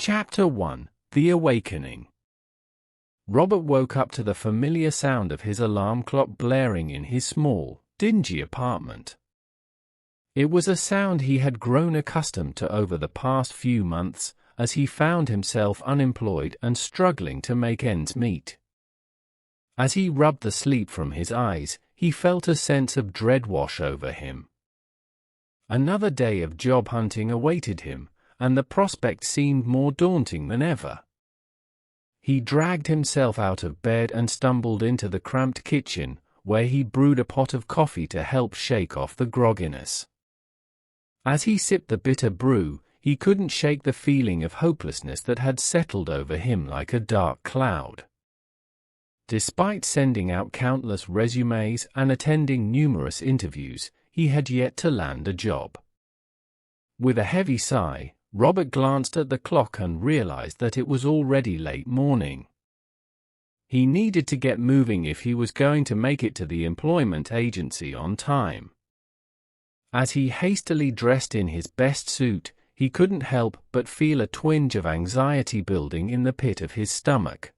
Chapter 1: The Awakening. Robert woke up to the familiar sound of his alarm clock blaring in his small, dingy apartment. It was a sound he had grown accustomed to over the past few months, as he found himself unemployed and struggling to make ends meet. As he rubbed the sleep from his eyes, he felt a sense of dread wash over him. Another day of job hunting awaited him, and the prospect seemed more daunting than ever. He dragged himself out of bed and stumbled into the cramped kitchen, where he brewed a pot of coffee to help shake off the grogginess. As he sipped the bitter brew, he couldn't shake the feeling of hopelessness that had settled over him like a dark cloud. Despite sending out countless resumes and attending numerous interviews, he had yet to land a job. With a heavy sigh, Robert glanced at the clock and realized that it was already late morning. He needed to get moving if he was going to make it to the employment agency on time. As he hastily dressed in his best suit, he couldn't help but feel a twinge of anxiety building in the pit of his stomach.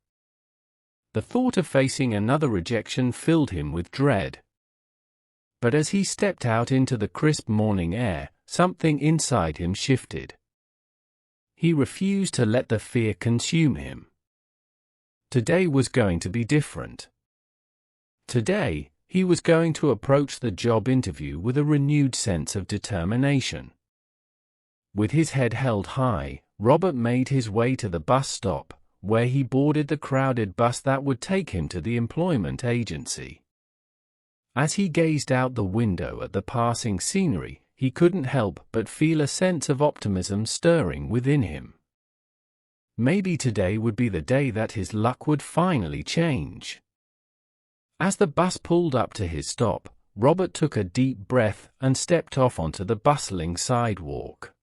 The thought of facing another rejection filled him with dread. But as he stepped out into the crisp morning air, something inside him shifted. He refused to let the fear consume him. Today was going to be different. Today, he was going to approach the job interview with a renewed sense of determination. With his head held high, Robert made his way to the bus stop, where he boarded the crowded bus that would take him to the employment agency. As he gazed out the window at the passing scenery, he couldn't help but feel a sense of optimism stirring within him. Maybe today would be the day that his luck would finally change. As the bus pulled up to his stop, Robert took a deep breath and stepped off onto the bustling sidewalk.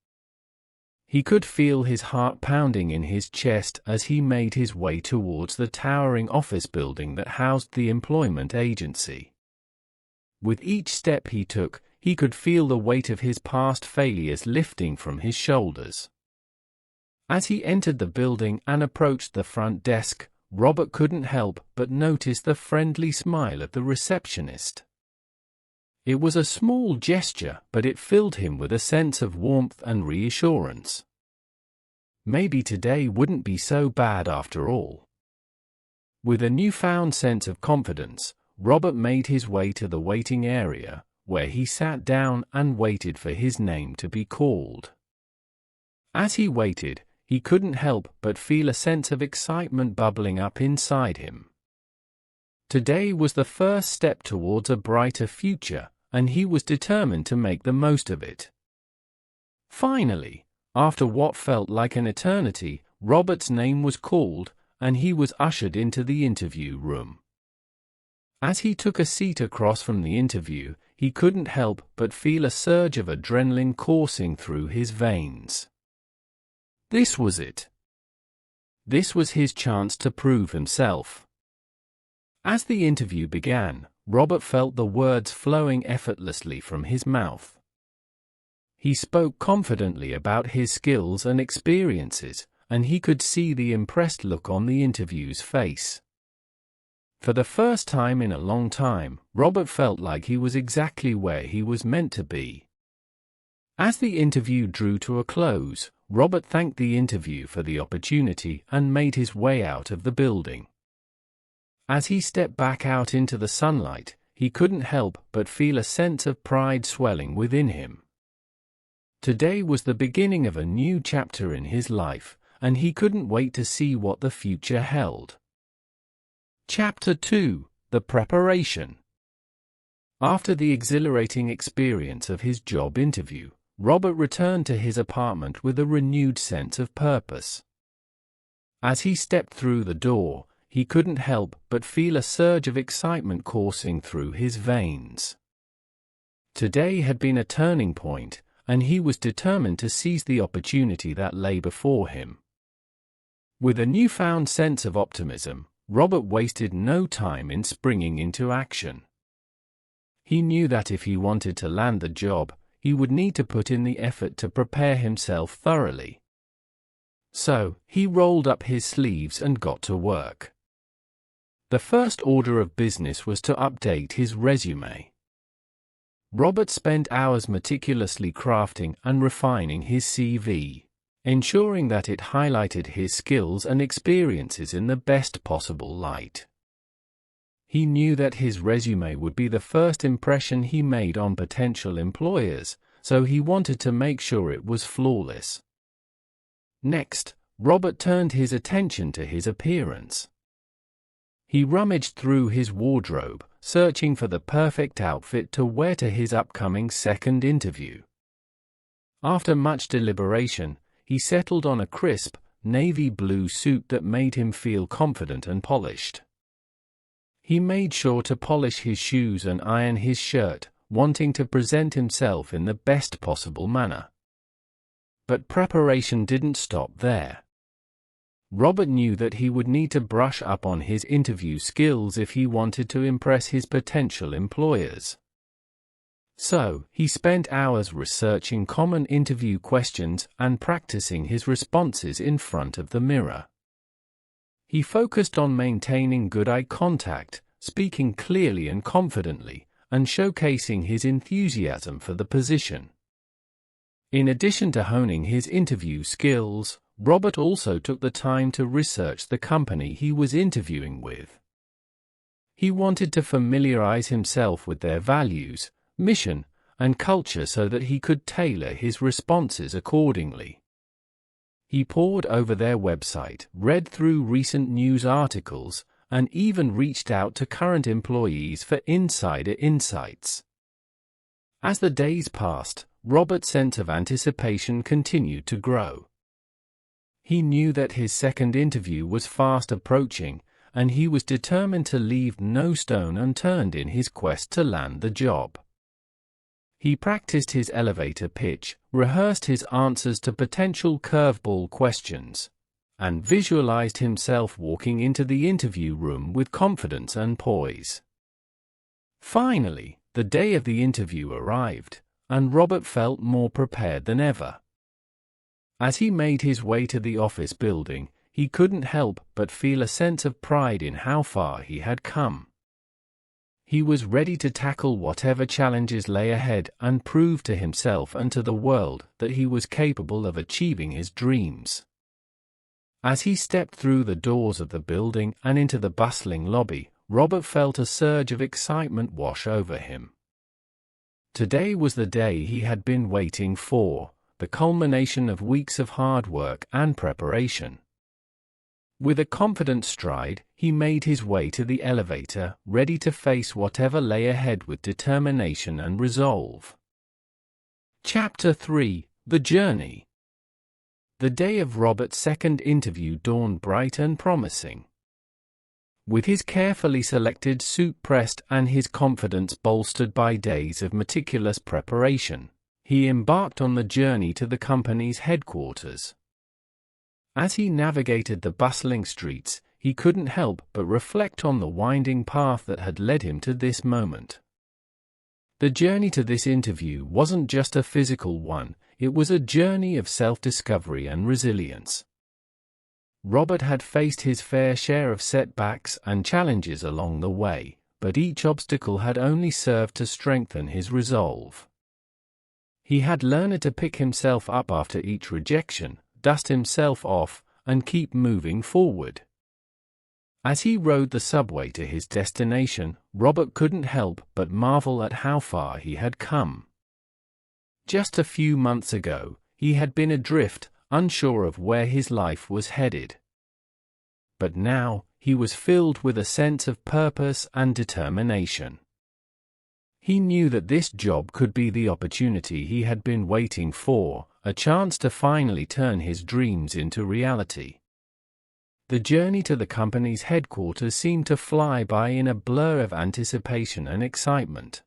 He could feel his heart pounding in his chest as he made his way towards the towering office building that housed the employment agency. With each step he took, he could feel the weight of his past failures lifting from his shoulders. As he entered the building and approached the front desk, Robert couldn't help but notice the friendly smile of the receptionist. It was a small gesture, but it filled him with a sense of warmth and reassurance. Maybe today wouldn't be so bad after all. With a newfound sense of confidence, Robert made his way to the waiting area, where he sat down and waited for his name to be called. As he waited, he couldn't help but feel a sense of excitement bubbling up inside him. Today was the first step towards a brighter future, and he was determined to make the most of it. Finally, after what felt like an eternity, Robert's name was called, and he was ushered into the interview room. As he took a seat across from the interview, he couldn't help but feel a surge of adrenaline coursing through his veins. This was it. This was his chance to prove himself. As the interview began, Robert felt the words flowing effortlessly from his mouth. He spoke confidently about his skills and experiences, and he could see the impressed look on the interviewer's face. For the first time in a long time, Robert felt like he was exactly where he was meant to be. As the interview drew to a close, Robert thanked the interview for the opportunity and made his way out of the building. As he stepped back out into the sunlight, he couldn't help but feel a sense of pride swelling within him. Today was the beginning of a new chapter in his life, and he couldn't wait to see what the future held. Chapter 2: The Preparation. After the exhilarating experience of his job interview, Robert returned to his apartment with a renewed sense of purpose. As he stepped through the door, he couldn't help but feel a surge of excitement coursing through his veins. Today had been a turning point, and he was determined to seize the opportunity that lay before him. With a newfound sense of optimism, Robert wasted no time in springing into action. He knew that if he wanted to land the job, he would need to put in the effort to prepare himself thoroughly. So, he rolled up his sleeves and got to work. The first order of business was to update his resume. Robert spent hours meticulously crafting and refining his CV, ensuring that it highlighted his skills and experiences in the best possible light. He knew that his resume would be the first impression he made on potential employers, so he wanted to make sure it was flawless. Next, Robert turned his attention to his appearance. He rummaged through his wardrobe, searching for the perfect outfit to wear to his upcoming second interview. After much deliberation, he settled on a crisp, navy blue suit that made him feel confident and polished. He made sure to polish his shoes and iron his shirt, wanting to present himself in the best possible manner. But preparation didn't stop there. Robert knew that he would need to brush up on his interview skills if he wanted to impress his potential employers. So, he spent hours researching common interview questions and practicing his responses in front of the mirror. He focused on maintaining good eye contact, speaking clearly and confidently, and showcasing his enthusiasm for the position. In addition to honing his interview skills, Robert also took the time to research the company he was interviewing with. He wanted to familiarize himself with their values, mission, and culture so that he could tailor his responses accordingly. He pored over their website, read through recent news articles, and even reached out to current employees for insider insights. As the days passed, Robert's sense of anticipation continued to grow. He knew that his second interview was fast approaching, and he was determined to leave no stone unturned in his quest to land the job. He practiced his elevator pitch, rehearsed his answers to potential curveball questions, and visualized himself walking into the interview room with confidence and poise. Finally, the day of the interview arrived, and Robert felt more prepared than ever. As he made his way to the office building, he couldn't help but feel a sense of pride in how far he had come. He was ready to tackle whatever challenges lay ahead and prove to himself and to the world that he was capable of achieving his dreams. As he stepped through the doors of the building and into the bustling lobby, Robert felt a surge of excitement wash over him. Today was the day he had been waiting for, the culmination of weeks of hard work and preparation. With a confident stride, he made his way to the elevator, ready to face whatever lay ahead with determination and resolve. Chapter 3: The Journey. The day of Robert's second interview dawned bright and promising. With his carefully selected suit pressed and his confidence bolstered by days of meticulous preparation, he embarked on the journey to the company's headquarters. As he navigated the bustling streets, he couldn't help but reflect on the winding path that had led him to this moment. The journey to this interview wasn't just a physical one, it was a journey of self-discovery and resilience. Robert had faced his fair share of setbacks and challenges along the way, but each obstacle had only served to strengthen his resolve. He had learned to pick himself up after each rejection, dust himself off, and keep moving forward. As he rode the subway to his destination, Robert couldn't help but marvel at how far he had come. Just a few months ago, he had been adrift, unsure of where his life was headed. But now, he was filled with a sense of purpose and determination. He knew that this job could be the opportunity he had been waiting for, a chance to finally turn his dreams into reality. The journey to the company's headquarters seemed to fly by in a blur of anticipation and excitement.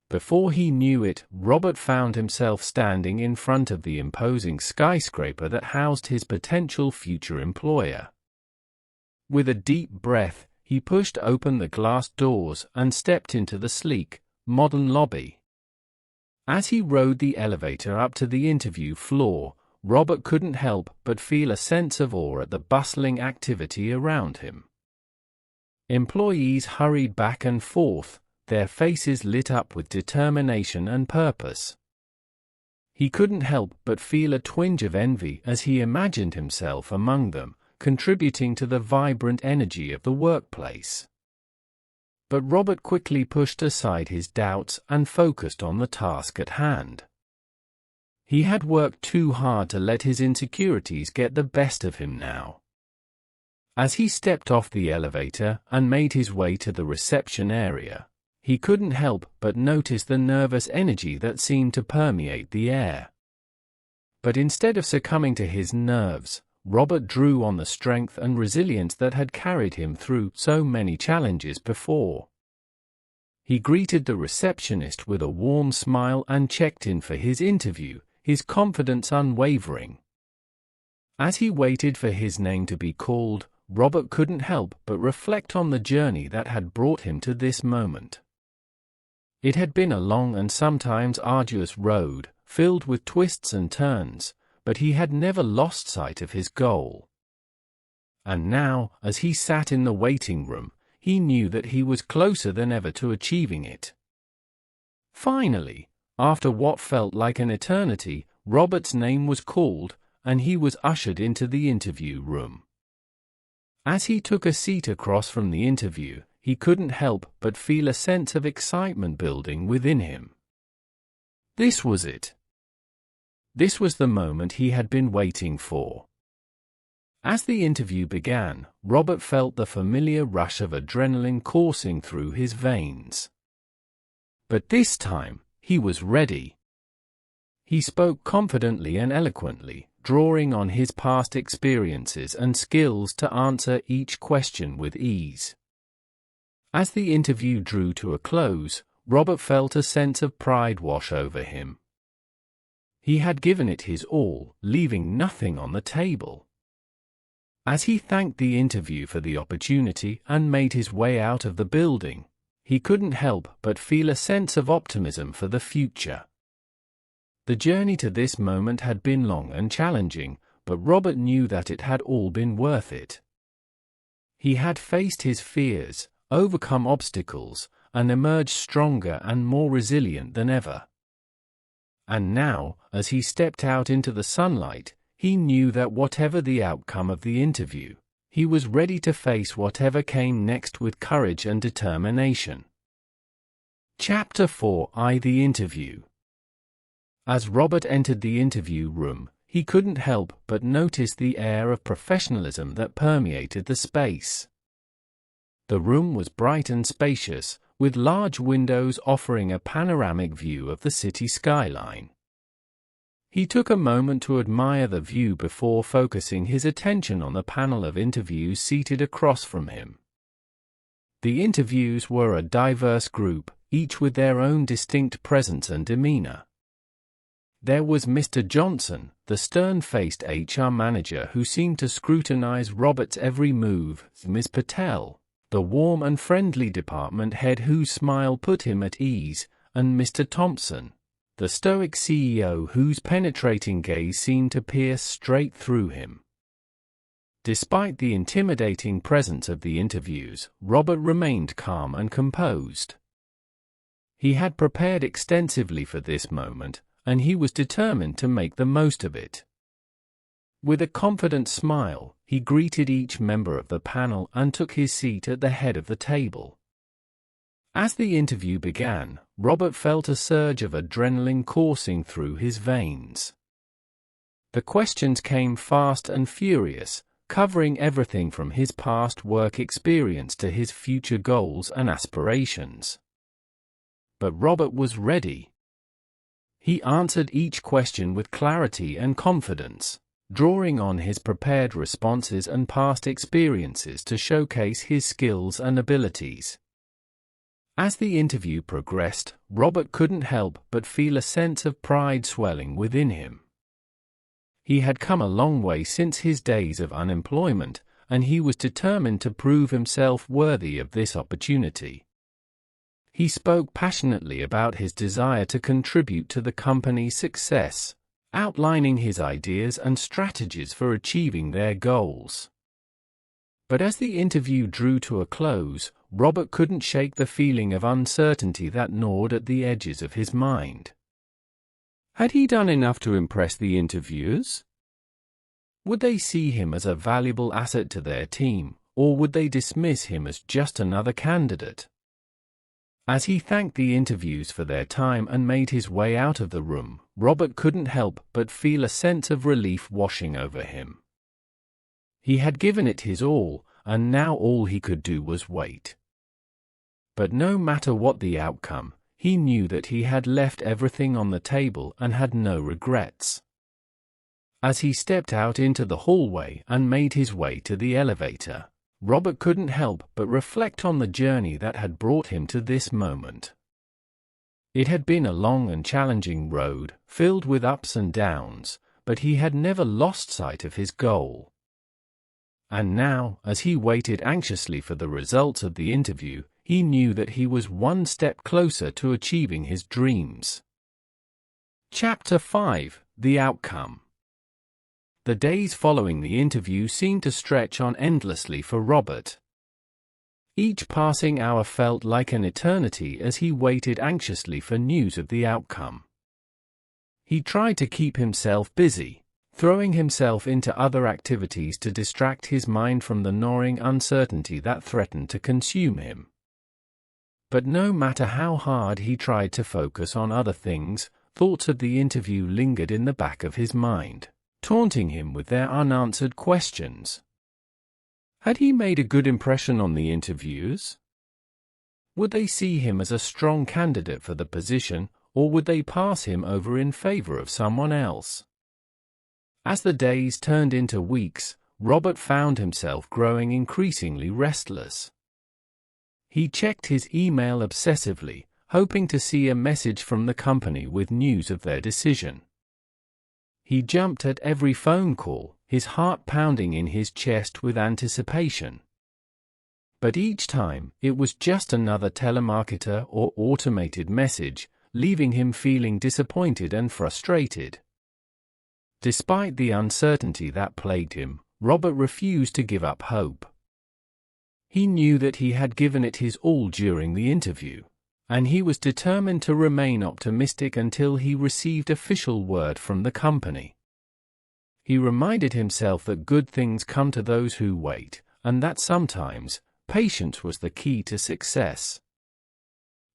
Before he knew it, Robert found himself standing in front of the imposing skyscraper that housed his potential future employer. With a deep breath, he pushed open the glass doors and stepped into the sleek, modern lobby. As he rode the elevator up to the interview floor, Robert couldn't help but feel a sense of awe at the bustling activity around him. Employees hurried back and forth, their faces lit up with determination and purpose. He couldn't help but feel a twinge of envy as he imagined himself among them, contributing to the vibrant energy of the workplace. But Robert quickly pushed aside his doubts and focused on the task at hand. He had worked too hard to let his insecurities get the best of him now. As he stepped off the elevator and made his way to the reception area, he couldn't help but notice the nervous energy that seemed to permeate the air. But instead of succumbing to his nerves, Robert drew on the strength and resilience that had carried him through so many challenges before. He greeted the receptionist with a warm smile and checked in for his interview, his confidence unwavering. As he waited for his name to be called, Robert couldn't help but reflect on the journey that had brought him to this moment. It had been a long and sometimes arduous road, filled with twists and turns, but he had never lost sight of his goal. And now, as he sat in the waiting room, he knew that he was closer than ever to achieving it. Finally, after what felt like an eternity, Robert's name was called, and he was ushered into the interview room. As he took a seat across from the interview, he couldn't help but feel a sense of excitement building within him. This was it. This was the moment he had been waiting for. As the interview began, Robert felt the familiar rush of adrenaline coursing through his veins. But this time, he was ready. He spoke confidently and eloquently, drawing on his past experiences and skills to answer each question with ease. As the interview drew to a close, Robert felt a sense of pride wash over him. He had given it his all, leaving nothing on the table. As he thanked the interview for the opportunity and made his way out of the building, he couldn't help but feel a sense of optimism for the future. The journey to this moment had been long and challenging, but Robert knew that it had all been worth it. He had faced his fears, overcome obstacles, and emerged stronger and more resilient than ever. And now, as he stepped out into the sunlight, he knew that whatever the outcome of the interview, he was ready to face whatever came next with courage and determination. Chapter 4: The Interview. As Robert entered the interview room, he couldn't help but notice the air of professionalism that permeated the space. The room was bright and spacious, with large windows offering a panoramic view of the city skyline. He took a moment to admire the view before focusing his attention on the panel of interviews seated across from him. The interviews were a diverse group, each with their own distinct presence and demeanor. There was Mr. Johnson, the stern-faced HR manager who seemed to scrutinize Robert's every move, Ms. Patel, the warm and friendly department head whose smile put him at ease, and Mr. Thompson, the stoic CEO whose penetrating gaze seemed to pierce straight through him. Despite the intimidating presence of the interviews, Robert remained calm and composed. He had prepared extensively for this moment, and he was determined to make the most of it. With a confident smile, he greeted each member of the panel and took his seat at the head of the table. As the interview began, Robert felt a surge of adrenaline coursing through his veins. The questions came fast and furious, covering everything from his past work experience to his future goals and aspirations. But Robert was ready. He answered each question with clarity and confidence, drawing on his prepared responses and past experiences to showcase his skills and abilities. As the interview progressed, Robert couldn't help but feel a sense of pride swelling within him. He had come a long way since his days of unemployment, and he was determined to prove himself worthy of this opportunity. He spoke passionately about his desire to contribute to the company's success, outlining his ideas and strategies for achieving their goals. But as the interview drew to a close, Robert couldn't shake the feeling of uncertainty that gnawed at the edges of his mind. Had he done enough to impress the interviewers? Would they see him as a valuable asset to their team, or would they dismiss him as just another candidate? As he thanked the interviews for their time and made his way out of the room, Robert couldn't help but feel a sense of relief washing over him. He had given it his all, and now all he could do was wait. But no matter what the outcome, he knew that he had left everything on the table and had no regrets. As he stepped out into the hallway and made his way to the elevator, Robert couldn't help but reflect on the journey that had brought him to this moment. It had been a long and challenging road, filled with ups and downs, but he had never lost sight of his goal. And now, as he waited anxiously for the results of the interview, he knew that he was one step closer to achieving his dreams. Chapter 5: The Outcome. The days following the interview seemed to stretch on endlessly for Robert. Each passing hour felt like an eternity as he waited anxiously for news of the outcome. He tried to keep himself busy, throwing himself into other activities to distract his mind from the gnawing uncertainty that threatened to consume him. But no matter how hard he tried to focus on other things, thoughts of the interview lingered in the back of his mind, taunting him with their unanswered questions. Had he made a good impression on the interviewers? Would they see him as a strong candidate for the position, or would they pass him over in favor of someone else? As the days turned into weeks, Robert found himself growing increasingly restless. He checked his email obsessively, hoping to see a message from the company with news of their decision. He jumped at every phone call, his heart pounding in his chest with anticipation. But each time, it was just another telemarketer or automated message, leaving him feeling disappointed and frustrated. Despite the uncertainty that plagued him, Robert refused to give up hope. He knew that he had given it his all during the interview, and he was determined to remain optimistic until he received official word from the company. He reminded himself that good things come to those who wait, and that sometimes, patience was the key to success.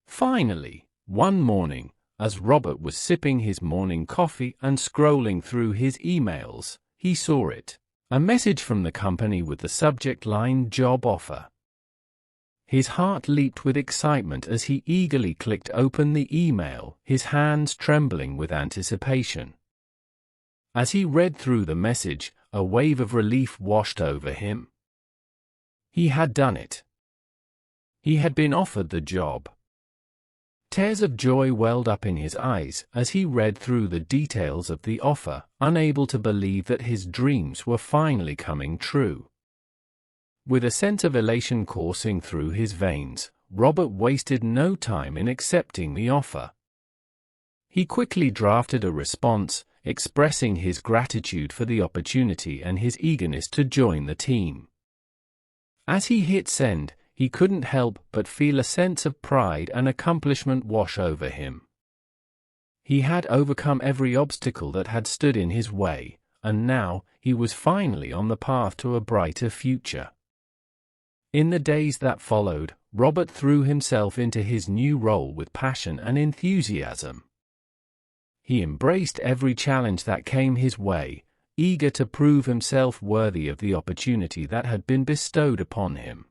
Finally, one morning, as Robert was sipping his morning coffee and scrolling through his emails, he saw it. A message from the company with the subject line "Job Offer." His heart leaped with excitement as he eagerly clicked open the email, his hands trembling with anticipation. As he read through the message, a wave of relief washed over him. He had done it. He had been offered the job. Tears of joy welled up in his eyes as he read through the details of the offer, unable to believe that his dreams were finally coming true. With a sense of elation coursing through his veins, Robert wasted no time in accepting the offer. He quickly drafted a response, expressing his gratitude for the opportunity and his eagerness to join the team. As he hit send, he couldn't help but feel a sense of pride and accomplishment wash over him. He had overcome every obstacle that had stood in his way, and now he was finally on the path to a brighter future. In the days that followed, Robert threw himself into his new role with passion and enthusiasm. He embraced every challenge that came his way, eager to prove himself worthy of the opportunity that had been bestowed upon him.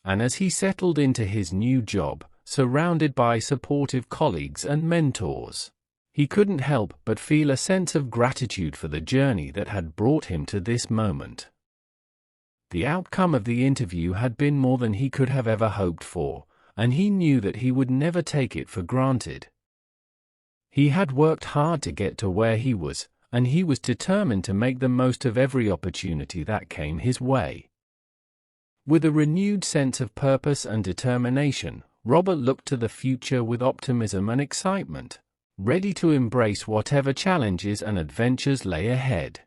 And as he settled into his new job, surrounded by supportive colleagues and mentors, he couldn't help but feel a sense of gratitude for the journey that had brought him to this moment. The outcome of the interview had been more than he could have ever hoped for, and he knew that he would never take it for granted. He had worked hard to get to where he was, and he was determined to make the most of every opportunity that came his way. With a renewed sense of purpose and determination, Robert looked to the future with optimism and excitement. ready to embrace whatever challenges and adventures lay ahead.